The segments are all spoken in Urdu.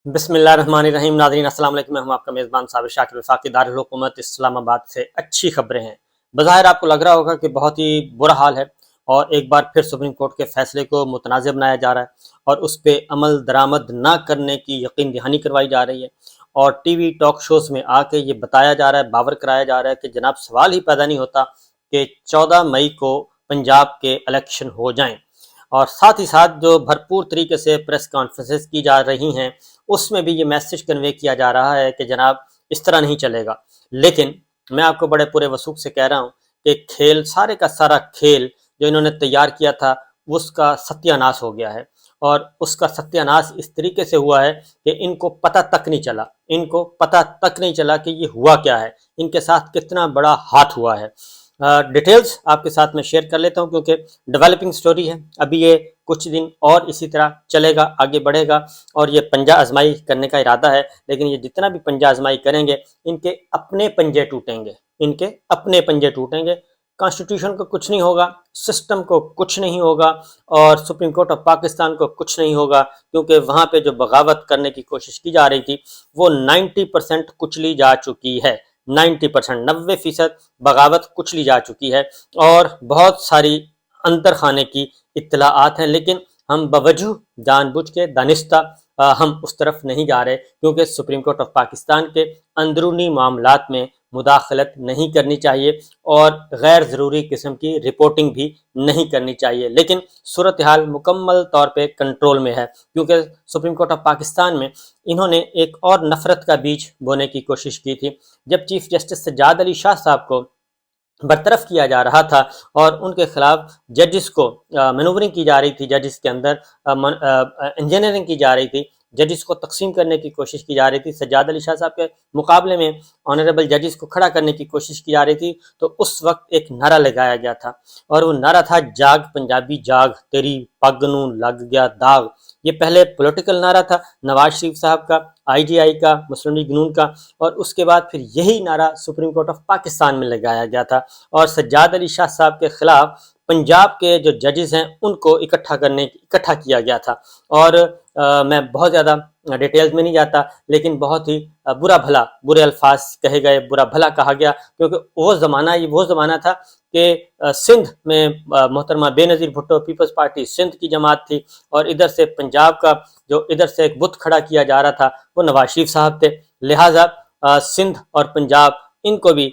بسم اللہ الرحمن الرحیم۔ ناظرین السلام علیکم، میں ہوں آپ کا میزبان صابر شاکر وفاقی دارالحکومت اسلام آباد سے اچھی خبریں ہیں۔ بظاہر آپ کو لگ رہا ہوگا کہ بہت ہی برا حال ہے اور ایک بار پھر سپریم کورٹ کے فیصلے کو متنازع بنایا جا رہا ہے اور اس پہ عمل درآمد نہ کرنے کی یقین دہانی کروائی جا رہی ہے، اور ٹی وی ٹاک شوز میں آ کے یہ بتایا جا رہا ہے، باور کرایا جا رہا ہے کہ جناب سوال ہی پیدا نہیں ہوتا کہ 14 مئی کو پنجاب کے الیکشن ہو جائیں۔ اور ساتھ ہی ساتھ جو بھرپور طریقے سے پریس کانفرنسز کی جا رہی ہیں اس میں بھی یہ میسج کنوے کیا جا رہا ہے کہ جناب اس طرح نہیں چلے گا۔ لیکن میں آپ کو بڑے پورے وثوق سے کہہ رہا ہوں کہ کھیل، سارے کا سارا کھیل جو انہوں نے تیار کیا تھا اس کا ستیہ ناش ہو گیا ہے، اور اس کا ستیہ ناش اس طریقے سے ہوا ہے کہ ان کو پتہ تک نہیں چلا، ان کو پتہ تک نہیں چلا کہ یہ ہوا کیا ہے، ان کے ساتھ کتنا بڑا ہاتھ ہوا ہے۔ ڈیٹیلز آپ کے ساتھ میں شیئر کر لیتا ہوں کیونکہ ڈیولپنگ سٹوری ہے، ابھی یہ کچھ دن اور اسی طرح چلے گا، آگے بڑھے گا، اور یہ پنجہ آزمائی کرنے کا ارادہ ہے۔ لیکن یہ جتنا بھی پنجہ آزمائی کریں گے ان کے اپنے پنجے ٹوٹیں گے، ان کے اپنے پنجے ٹوٹیں گے۔ کانسٹیٹیوشن کو کچھ نہیں ہوگا، سسٹم کو کچھ نہیں ہوگا، اور سپریم کورٹ آف پاکستان کو کچھ نہیں ہوگا، کیونکہ وہاں پہ جو بغاوت کرنے کی کوشش کی جا رہی تھی وہ 90% کچلی جا چکی ہے۔ 90% بغاوت کچلی جا چکی ہے، اور بہت ساری اندر خانے کی اطلاعات ہیں، لیکن ہم بوجہ جان بوجھ کے دانستہ ہم اس طرف نہیں جا رہے، کیونکہ سپریم کورٹ آف پاکستان کے اندرونی معاملات میں مداخلت نہیں کرنی چاہیے اور غیر ضروری قسم کی رپورٹنگ بھی نہیں کرنی چاہیے۔ لیکن صورتحال مکمل طور پہ کنٹرول میں ہے، کیونکہ سپریم کورٹ آف پاکستان میں انہوں نے ایک اور نفرت کا بیج بونے کی کوشش کی تھی۔ جب چیف جسٹس سجاد علی شاہ صاحب کو برطرف کیا جا رہا تھا اور ان کے خلاف ججز کو مینوورنگ کی جا رہی تھی، ججز کے اندر انجینئرنگ کی جا رہی تھی، ججز کو تقسیم کرنے کی کوشش کی جا رہی تھی، سجاد علی شاہ صاحب کے مقابلے میں آنریبل ججز کو کھڑا کرنے کی کوشش کی جا رہی تھی، تو اس وقت ایک نعرہ لگایا گیا تھا، اور وہ نعرہ تھا جاگ پنجابی جاگ، تیری پگ نوں لگ گیا داغ۔ یہ پہلے پولیٹیکل نعرہ تھا نواز شریف صاحب کا، آئی جی آئی کا، مسلم لیگ نون کا، اور اس کے بعد پھر یہی نعرہ سپریم کورٹ آف پاکستان میں لگایا گیا تھا، اور سجاد علی شاہ صاحب کے خلاف پنجاب کے جو ججز ہیں ان کو اکٹھا کیا گیا تھا۔ اور میں بہت زیادہ ڈیٹیلز میں نہیں جاتا، لیکن بہت ہی برے الفاظ کہے گئے، برا بھلا کہا گیا، کیونکہ وہ زمانہ تھا کہ سندھ میں محترمہ بے نظیر بھٹو پیپلز پارٹی سندھ کی جماعت تھی، اور ادھر سے پنجاب کا جو ادھر سے ایک بت کھڑا کیا جا رہا تھا وہ نواز شریف صاحب تھے، لہٰذا سندھ اور پنجاب ان کو بھی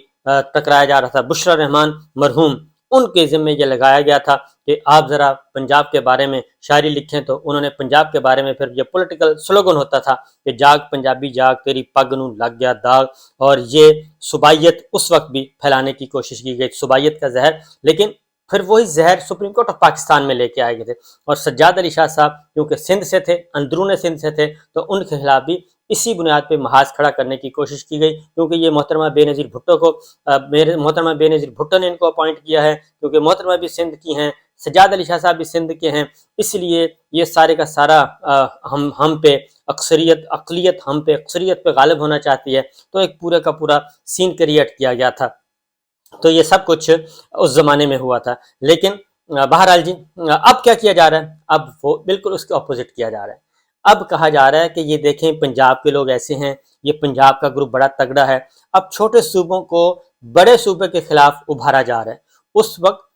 ٹکرایا جا رہا تھا۔ بشرا رحمان مرحوم، ان کے ذمے یہ لگایا گیا تھا کہ آپ ذرا پنجاب کے بارے میں شاعری لکھیں، تو انہوں نے پنجاب کے بارے میں پھر یہ پولیٹیکل سلوگن ہوتا تھا کہ جاگ پنجابی جاگ، تیری پگ نوں لگ گیا داغ، اور یہ صوبائیت اس وقت بھی پھیلانے کی کوشش کی گئی، صوبائیت کا زہر، لیکن پھر وہی زہر سپریم کورٹ آف پاکستان میں لے کے آئے گئے تھے، اور سجاد علی شاہ صاحب کیونکہ سندھ سے تھے، اندرون سندھ سے تھے، تو ان کے خلاف بھی اسی بنیاد پہ محاذ کھڑا کرنے کی کوشش کی گئی، کیونکہ یہ محترمہ بے نظیر بھٹو کو محترمہ بے نظیر بھٹو نے ان کو اپوائنٹ کیا ہے، کیونکہ محترمہ بھی سندھ کی ہیں، سجاد علی شاہ صاحب بھی سندھ کے ہیں، اس لیے یہ سارے کا سارا ہم پہ اقلیت ہم پہ اکثریت پہ غالب ہونا چاہتی ہے، تو ایک پورے کا پورا سین کریٹ کیا گیا تھا۔ تو یہ سب کچھ اس زمانے میں ہوا تھا، لیکن بہرحال جی اب کیا کیا جا رہا ہے؟ اب وہ بالکل اس کے اپوزٹ کیا جا رہا ہے۔ اب کہا جا رہا ہے کہ یہ دیکھیں پنجاب کے لوگ ایسے ہیں، یہ پنجاب کا گروپ بڑا تگڑا ہے، اب چھوٹے صوبوں کو بڑے صوبے کے خلاف ابھارا جا رہا ہے۔ اس وقت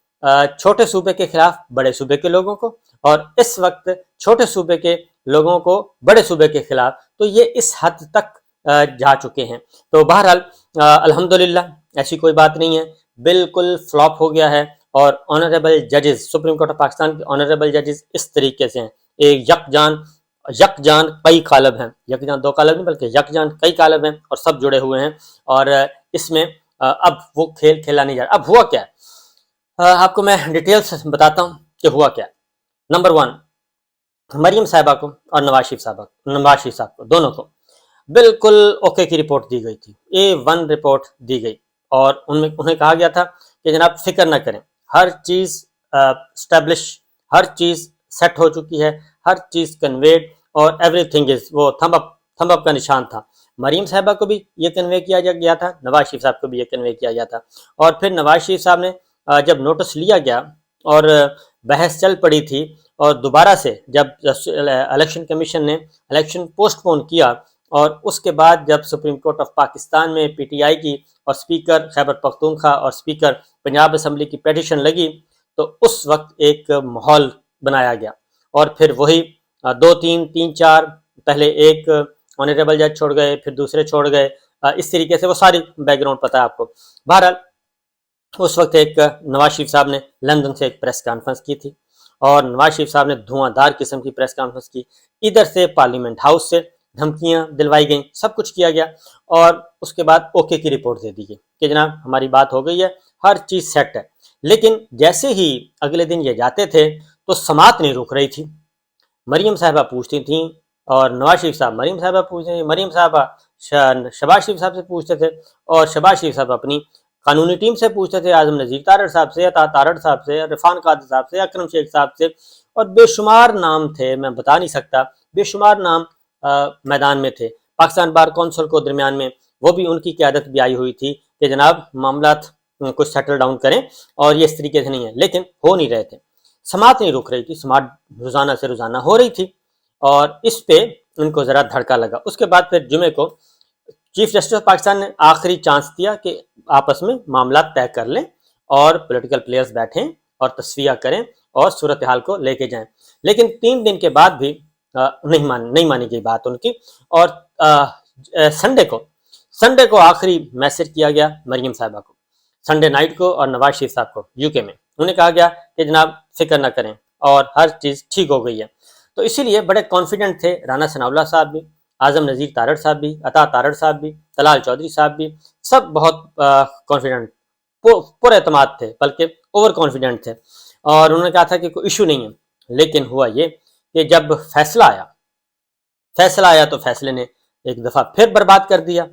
چھوٹے صوبے کے خلاف بڑے صوبے کے لوگوں کو، اور اس وقت چھوٹے صوبے کے لوگوں کو بڑے صوبے کے خلاف، تو یہ اس حد تک جا چکے ہیں۔ تو بہرحال الحمدللہ ایسی کوئی بات نہیں ہے، بالکل فلاپ ہو گیا ہے، اور آنریبل ججز، سپریم کورٹ آف پاکستان کے آنریبل ججز اس طریقے سے ہیں، ایک یکجان کئی قالب ہیں، یکجان دو قالب نہیں بلکہ یکجان کئی قالب ہیں، اور سب جڑے ہوئے ہیں، اور اس میں اب وہ کھیل کھیلا نہیں جا رہا۔ اب ہوا کیا ہے؟ آپ کو میں ڈیٹیلز بتاتا ہوں کہ ہوا کیا ہے۔ نمبر 1، مریم صاحبہ کو اور نواز شریف صاحب کو دونوں کو بالکل اوکے کی رپورٹ دی گئی تھی، A1 رپورٹ دی گئی، اور انہیں کہا گیا تھا کہ جناب فکر نہ کریں، ہر چیز اسٹیبلش، ہر چیز سیٹ ہو چکی ہے، ہر چیز کنویڈ، اور ایوری تھنگ از، وہ تھم اپ کا نشان تھا۔ مریم صاحبہ کو بھی یہ کنوے کیا گیا تھا، نواز شریف صاحب کو بھی یہ کنوے کیا گیا تھا، اور پھر نواز شریف صاحب نے جب نوٹس لیا گیا اور بحث چل پڑی تھی، اور دوبارہ سے جب الیکشن کمیشن نے الیکشن پوسٹ پون کیا اور اس کے بعد جب سپریم کورٹ آف پاکستان میں پی ٹی آئی کی اور اسپیکر خیبر پختونخوا اور اسپیکر پنجاب اسمبلی کی پیٹیشن لگی تو اس وقت ایک ماحول بنایا گیا، اور پھر وہی دو تین چار، پہلے ایک آنریبل جج چھوڑ گئے، پھر دوسرے چھوڑ گئے، اس طریقے سے وہ ساری بیک گراؤنڈ پتہ ہے آپ کو۔ بہرحال اس وقت ایک نواز شریف صاحب نے لندن سے ایک پریس کانفرنس کی تھی، اور نواز شریف صاحب نے دھواں دار قسم کی پریس کانفرنس کی، ادھر سے پارلیمنٹ ہاؤس سے دھمکیاں دلوائی گئیں، سب کچھ کیا گیا، اور اس کے بعد اوکے کی رپورٹ دے دی گئی کہ جناب ہماری بات ہو گئی ہے، ہر چیز سیٹ ہے۔ لیکن جیسے ہی اگلے دن یہ جاتے تھے تو سماعت نہیں رک رہی تھی، مریم صاحبہ پوچھتی تھیں اور نواز شریف صاحب مریم صاحبہ پوچھتے تھے، مریم صاحبہ شہباز شریف صاحب سے پوچھتے تھے، اور شہباز شریف صاحب اپنی قانونی ٹیم سے پوچھتے تھے، اعظم نذیر تارڑ صاحب سے، عطا تارڑ صاحب سے، عرفان قادری صاحب سے، اکرم شیخ صاحب سے، اور بے شمار نام تھے، میں بتا نہیں سکتا، بے شمار نام میدان میں تھے۔ پاکستان بار کونسل کو درمیان میں وہ بھی ان کی قیادت بھی آئی ہوئی تھی کہ جناب معاملات کچھ سیٹل ڈاؤن کریں، اور یہ اس طریقے سے نہیں ہے، لیکن ہو نہیں رہے تھے، سماعت نہیں رک رہی تھی، سماعت روزانہ سے روزانہ ہو رہی تھی، اور اس پہ ان کو ذرا دھڑکا لگا۔ اس کے بعد پھر جمعے کو چیف جسٹس آف پاکستان نے آخری چانس دیا کہ آپس میں معاملات طے کر لیں اور پولیٹیکل پلیئرز بیٹھیں اور تصفیہ کریں اور صورتحال کو لے کے جائیں، لیکن 3 دن کے بعد بھی نہیں مانی گئی بات ان کی، اور سنڈے کو آخری میسج کیا گیا مریم صاحبہ کو، سنڈے نائٹ کو، اور نواز شریف صاحب کو یو کے میں انہیں کہا گیا کہ جناب فکر نہ کریں اور ہر چیز ٹھیک ہو گئی ہے۔ تو اسی لیے بڑے کانفیڈنٹ تھے رانا ثناء اللہ صاحب بھی، اعظم نذیر تارڑ صاحب بھی، عطا تارڑ صاحب بھی، طلال چودھری صاحب بھی، سب بہت کانفیڈنٹ، پر اعتماد تھے، بلکہ اوور کانفیڈنٹ تھے، اور انہوں نے کہا تھا کہ کوئی ایشو نہیں ہے۔ لیکن ہوا یہ کہ جب فیصلہ آیا تو فیصلے نے ایک دفعہ پھر برباد کر دیا،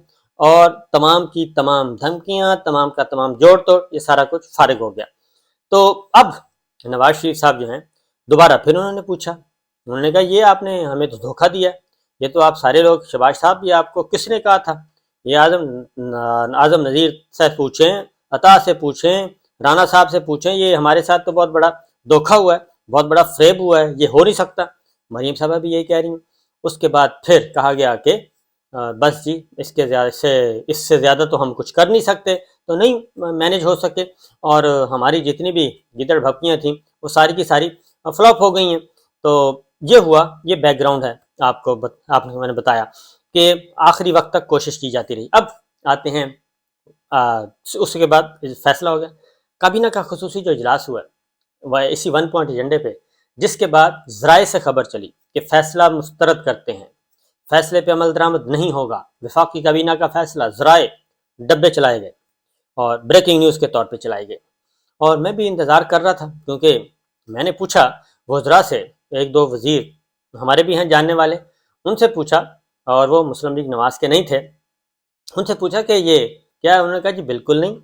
اور تمام کی تمام دھمکیاں، تمام کا تمام جوڑ توڑ، یہ سارا کچھ فارغ ہو گیا۔ تو اب نواز شریف صاحب جو ہیں دوبارہ پھر انہوں نے پوچھا، انہوں نے کہا یہ آپ نے ہمیں تو دھوکہ دیا، یہ تو آپ سارے لوگ، شہباز صاحب یہ آپ کو کس نے کہا تھا، یہ اعظم نذیر سے پوچھیں، عطا سے پوچھیں، رانا صاحب سے پوچھیں، یہ ہمارے ساتھ تو بہت بڑا دھوکہ ہوا ہے، بہت بڑا فریب ہوا ہے، یہ ہو نہیں سکتا۔ مریم صاحبہ بھی یہی کہہ رہی ہیں۔ اس کے بعد پھر کہا گیا کہ بس جی اس سے زیادہ تو ہم کچھ کر نہیں سکتے، تو نہیں مینج ہو سکے، اور ہماری جتنی بھی گدڑ بھپکیاں تھیں وہ ساری کی ساری فلاپ ہو گئی ہیں۔ تو یہ ہوا، یہ بیک گراؤنڈ ہے، میں نے بتایا کہ آخری وقت تک کوشش کی جاتی رہی۔ اب آتے ہیں اس کے بعد فیصلہ ہو گیا، کابینہ کا خصوصی جو اجلاس ہوا ہے وہ اسی 1 پوائنٹ ایجنڈے پہ، جس کے بعد ذرائع سے خبر چلی کہ فیصلہ مسترد کرتے ہیں، فیصلے پہ عمل درآمد نہیں ہوگا، وفاقی کابینہ کا فیصلہ، ذرائع ڈبے چلائے گئے اور بریکنگ نیوز کے طور پہ چلائے گئے، اور میں بھی انتظار کر رہا تھا، کیونکہ میں نے پوچھا وزراء سے، 1-2 وزیر ہمارے بھی ہیں جاننے والے، ان سے پوچھا، اور وہ مسلم لیگ نواز کے نہیں تھے، ان سے پوچھا کہ یہ کیا ہے، انہوں نے کہا جی بالکل نہیں۔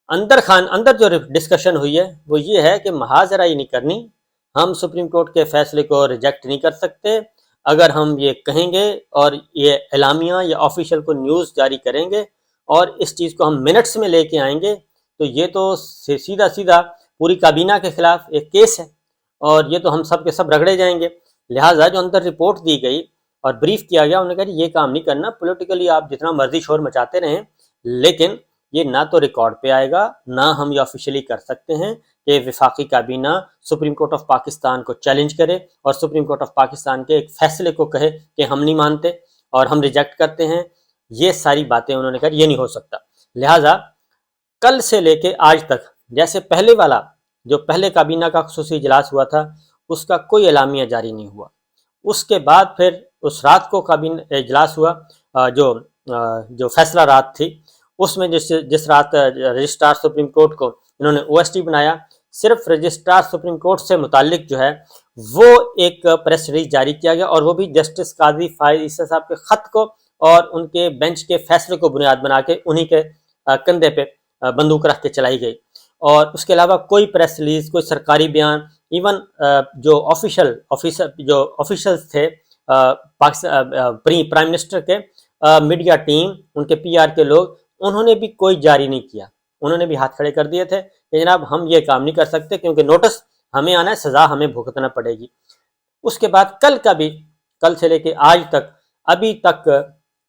اندر جو ڈسکشن ہوئی ہے وہ یہ ہے کہ محاذ رائی نہیں کرنی، ہم سپریم کورٹ کے فیصلے کو ریجیکٹ نہیں کر سکتے، اگر ہم یہ کہیں گے اور یہ اعلامیہ یا آفیشیل کو نیوز جاری کریں گے اور اس چیز کو ہم منٹس میں لے کے آئیں گے تو یہ تو سیدھا پوری کابینہ کے خلاف ایک کیس ہے، اور یہ تو ہم سب کے سب رگڑے جائیں گے۔ لہٰذا جو اندر رپورٹ دی گئی اور بریف کیا گیا، انہوں نے کہا یہ کام نہیں کرنا، پولیٹیکلی آپ جتنا مرضی شور مچاتے رہیں، لیکن یہ نہ تو ریکارڈ پہ آئے گا، نہ ہم یہ آفیشیلی کر سکتے ہیں کہ وفاقی کابینہ سپریم کورٹ آف پاکستان کو چیلنج کرے اور سپریم کورٹ آف پاکستان کے ایک فیصلے کو کہے کہ ہم نہیں مانتے اور ہم ریجیکٹ کرتے ہیں۔ یہ ساری باتیں انہوں نے کہا یہ نہیں ہو سکتا۔ لہٰذا کل سے لے کے آج تک، جیسے پہلے کابینہ کا خصوصی اجلاس ہوا تھا، اس کا کوئی اعلامیہ جاری نہیں ہوا۔ اس کے بعد پھر اس رات کو کابینہ اجلاس ہوا، جو فیصلہ رات تھی، اس میں جس رات رجسٹرار سپریم کورٹ کو انہوں نے او ایس ٹی بنایا، صرف رجسٹرار سپریم کورٹ سے متعلق جو ہے وہ ایک پریس ریلیز جاری کیا گیا، اور وہ بھی جسٹس قاضی فائز عیسی صاحب کے خط کو اور ان کے بینچ کے فیصلے کو بنیاد بنا کے انہی کے کندھے پہ بندوق رکھ کے چلائی گئی، اور اس کے علاوہ کوئی پریس ریلیز، کوئی سرکاری بیان، ایون جو آفیشلز تھے پرائم منسٹر کے میڈیا ٹیم، ان کے پی آر کے لوگ، انہوں نے بھی کوئی جاری نہیں کیا، انہوں نے بھی ہاتھ کھڑے کر دیے تھے کہ جناب ہم یہ کام نہیں کر سکتے، کیونکہ نوٹس ہمیں آنا ہے، سزا ہمیں بھگتنا پڑے گی۔ اس کے بعد کل سے لے کے آج تک ابھی تک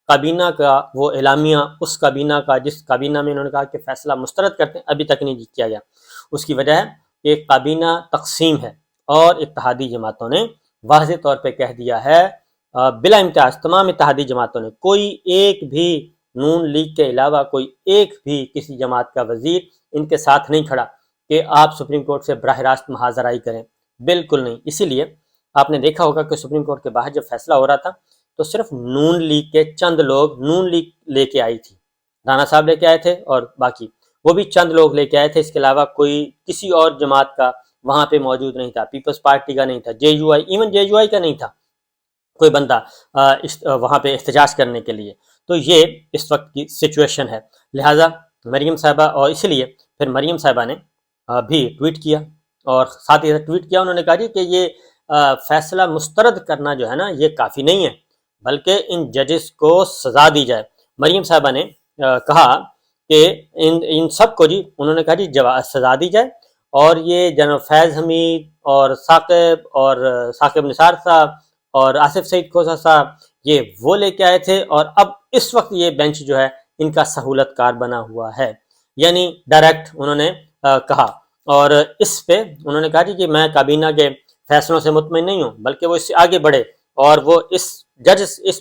کابینہ کا وہ اعلامیہ، اس کابینہ کا جس کابینہ میں انہوں نے کہا کہ فیصلہ مسترد کرتے ہیں، ابھی تک نہیں کیا گیا۔ اس کی وجہ ہے کہ کابینہ تقسیم ہے اور اتحادی جماعتوں نے واضح طور پہ کہہ دیا ہے، بلا امتیاز تمام اتحادی جماعتوں نے، کوئی ایک بھی نون لیگ کے علاوہ کوئی ایک بھی کسی جماعت کا وزیر ان کے ساتھ نہیں کھڑا کہ آپ سپریم کورٹ سے براہ راست محاذرائی کریں، بالکل نہیں۔ اسی لیے آپ نے دیکھا ہوگا کہ سپریم کورٹ کے باہر جب فیصلہ ہو رہا تھا تو صرف نون لیگ کے چند لوگ، نون لیگ لے کے آئی تھی، رانا صاحب لے کے آئے تھے اور باقی وہ بھی چند لوگ لے کے آئے تھے، اس کے علاوہ کوئی کسی اور جماعت کا وہاں پہ موجود نہیں تھا، پیپلز پارٹی کا نہیں تھا، J U I, even J U I کا نہیں تھا کوئی بندہ وہاں پہ احتجاج کرنے کے لیے۔ تو یہ اس وقت کی سچویشن ہے، لہٰذا مریم صاحبہ، اور اس لیے پھر مریم صاحبہ نے بھی ٹویٹ کیا، اور ساتھ ہی ٹویٹ کیا، انہوں نے کہا جی کہ یہ فیصلہ مسترد کرنا جو ہے نا یہ کافی نہیں ہے، بلکہ ان ججز کو سزا دی جائے۔ مریم صاحبہ نے کہا کہ ان سب کو جی، انہوں نے کہا جی سزا دی جائے، اور یہ جنرل فیض حمید اور ثاقب نثار صاحب اور آصف سعید کھوسہ صاحب، یہ وہ لے کے آئے تھے، اور اب اس وقت یہ بینچ جو ہے ان کا سہولت کار بنا ہوا ہے، یعنی ڈائریکٹ انہوں نے کہا۔ اور اس پہ انہوں نے کہا جی کہ میں کابینہ کے فیصلوں سے مطمئن نہیں ہوں، بلکہ وہ اس سے آگے بڑھے اور وہ اس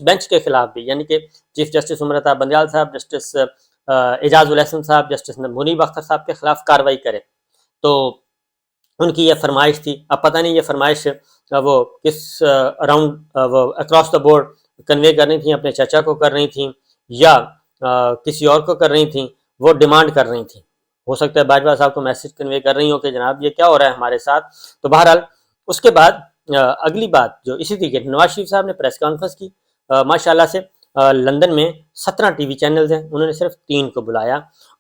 بینچ کے خلاف بھی، یعنی کہ چیف جسٹس عمر عطا بندیال صاحب، جسٹس اعجاز الحسن صاحب، جسٹس منیب اختر صاحب کے خلاف کارروائی کرے۔ تو ان کی یہ فرمائش تھی، اب پتہ نہیں یہ فرمائش وہ کس اراؤنڈ وہ اکراس دا بورڈ کنوے کر رہی تھیں، اپنے چچا کو کر رہی تھیں یا کسی اور کو کر رہی تھیں، وہ ڈیمانڈ کر رہی تھیں، ہو سکتا ہے باجوہ صاحب کو میسج کنوے کر رہی ہوں کہ جناب یہ کیا ہو رہا ہے ہمارے ساتھ۔ تو بہرحال اس کے بعد اگلی بات جو اسی طریقے نواز شریف صاحب نے پریس کانفرنس کی، ماشاءاللہ سے لندن میں 17 ٹی وی چینلز ہیں، انہوں نے صرف 3 کو بلایا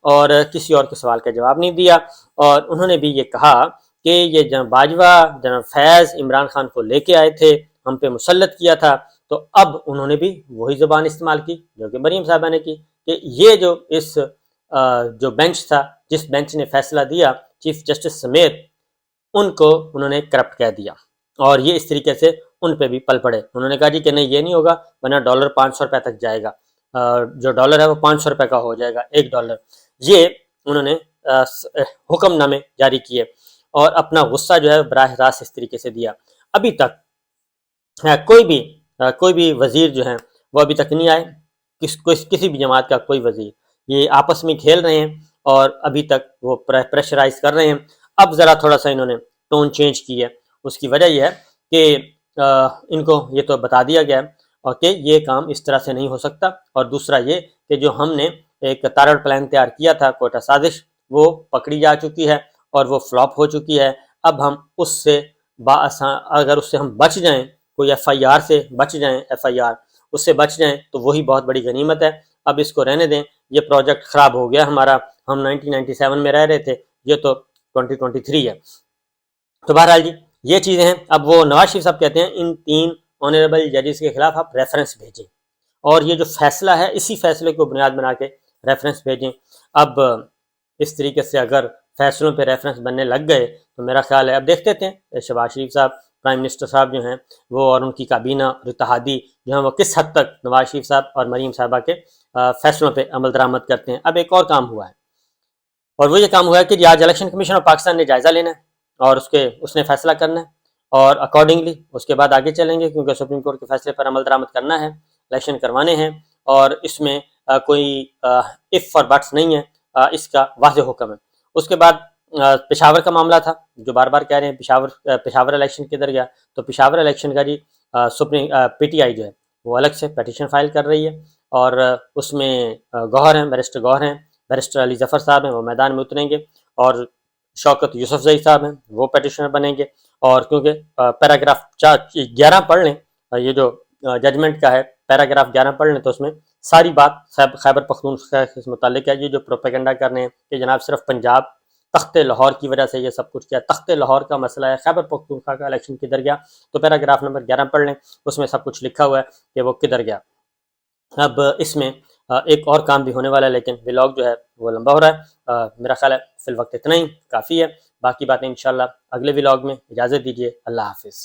اور کسی اور کے سوال کا جواب نہیں دیا، اور انہوں نے بھی یہ کہا کہ یہ جناب باجوہ، جناب فیض عمران خان کو لے کے آئے تھے، ہم پہ مسلط کیا تھا۔ تو اب انہوں نے بھی وہی زبان استعمال کی جو کہ مریم صاحبہ نے کی، کہ یہ جو بینچ تھا، جس بینچ نے فیصلہ دیا چیف جسٹس سمیت، ان کو انہوں نے کرپٹ کہہ دیا، اور یہ اس طریقے سے ان پہ بھی پل پڑے۔ انہوں نے کہا جی کہ نہیں یہ نہیں ہوگا، ورنہ ڈالر 500 روپے تک جائے گا، جو ڈالر ہے وہ 500 روپے کا ہو جائے گا، $1۔ یہ انہوں نے حکم نامے جاری کیے اور اپنا غصہ جو ہے براہ راست اس طریقے سے دیا۔ ابھی تک کوئی بھی وزیر جو ہیں وہ ابھی تک نہیں آئے، کسی بھی جماعت کا کوئی وزیر، یہ آپس میں کھیل رہے ہیں اور ابھی تک وہ پریشرائز کر رہے ہیں۔ اب ذرا تھوڑا سا انہوں نے ٹون چینج کی ہے، اس کی وجہ یہ ہے کہ ان کو یہ تو بتا دیا گیا ہے اور کہ یہ کام اس طرح سے نہیں ہو سکتا، اور دوسرا یہ کہ جو ہم نے ایک تارڑ پلان تیار کیا تھا، کوئٹہ سازش، وہ پکڑی جا چکی ہے اور وہ فلاپ ہو چکی ہے۔ اب ہم اس سے اگر اس سے ہم بچ جائیں، کوئی ایف آئی آر سے بچ جائیں، ایف آئی آر اس سے بچ جائیں تو وہی بہت بڑی غنیمت ہے۔ اب اس کو رہنے دیں، یہ پروجیکٹ خراب ہو گیا ہمارا، ہم 1997 میں رہ رہے تھے، یہ تو 2023 ہے۔ تو بہرحال جی یہ چیزیں ہیں۔ اب وہ نواز شریف صاحب کہتے ہیں ان 3 آنریبل ججز کے خلاف آپ ریفرنس بھیجیں، اور یہ جو فیصلہ ہے اسی فیصلے کو بنیاد بنا کے ریفرنس بھیجیں۔ اب اس طریقے سے اگر فیصلوں پہ ریفرنس بننے لگ گئے تو میرا خیال ہے اب دیکھتے تھے شہباز شریف صاحب، پرائم منسٹر صاحب جو ہیں وہ، اور ان کی کابینہ اور اتحادی جو ہیں وہ کس حد تک نواز شریف صاحب اور مریم صاحبہ کے فیصلوں پہ عمل درآمد کرتے ہیں۔ اب ایک اور کام ہوا ہے، اور وہ یہ کام ہوا ہے کہ آج الیکشن کمیشن آف پاکستان نے جائزہ لینا ہے اور اس نے فیصلہ کرنا ہے، اور اکارڈنگلی اس کے بعد آگے چلیں گے، کیونکہ سپریم کورٹ کے فیصلے پر عمل درآمد کرنا ہے، الیکشن کروانے ہیں، اور اس میں کوئی اف اور بٹس نہیں ہے، اس کا واضح حکم ہے۔ اس کے بعد پشاور کا معاملہ تھا، جو بار بار کہہ رہے ہیں پشاور الیکشن کدھر گیا، تو پشاور الیکشن کا جی پی ٹی آئی جو ہے وہ الگ سے پیٹیشن فائل کر رہی ہے، اور اس میں گوہر ہیں، بیرسٹر گوہر ہیں، بیرسٹر علی ظفر صاحب ہیں، وہ میدان میں اتریں گے، اور شوکت یوسف زئی صاحب ہیں وہ پیٹیشنر بنیں گے۔ اور کیونکہ پیراگراف 11 پڑھ لیں، یہ جو ججمنٹ کا ہے پیراگراف 11 پڑھ لیں تو اس میں ساری بات خیبر پختونخوا سے متعلق ہے۔ یہ جو پروپیگنڈا کر رہے ہیں کہ جناب صرف پنجاب تخت لاہور کی وجہ سے یہ سب کچھ کیا، تخت لاہور کا مسئلہ ہے، خیبر پختونخوا کا الیکشن کدھر گیا، تو پیراگراف نمبر 11 پڑھ لیں، اس میں سب کچھ لکھا ہوا ہے کہ وہ کدھر گیا۔ اب اس میں ایک اور کام بھی ہونے والا ہے، لیکن ولاگ جو ہے وہ لمبا ہو رہا ہے، میرا خیال ہے فی الوقت اتنا ہی کافی ہے۔ باقی باتیں انشاءاللہ اگلے ولاگ میں. اجازت دیجیے. اللہ حافظ.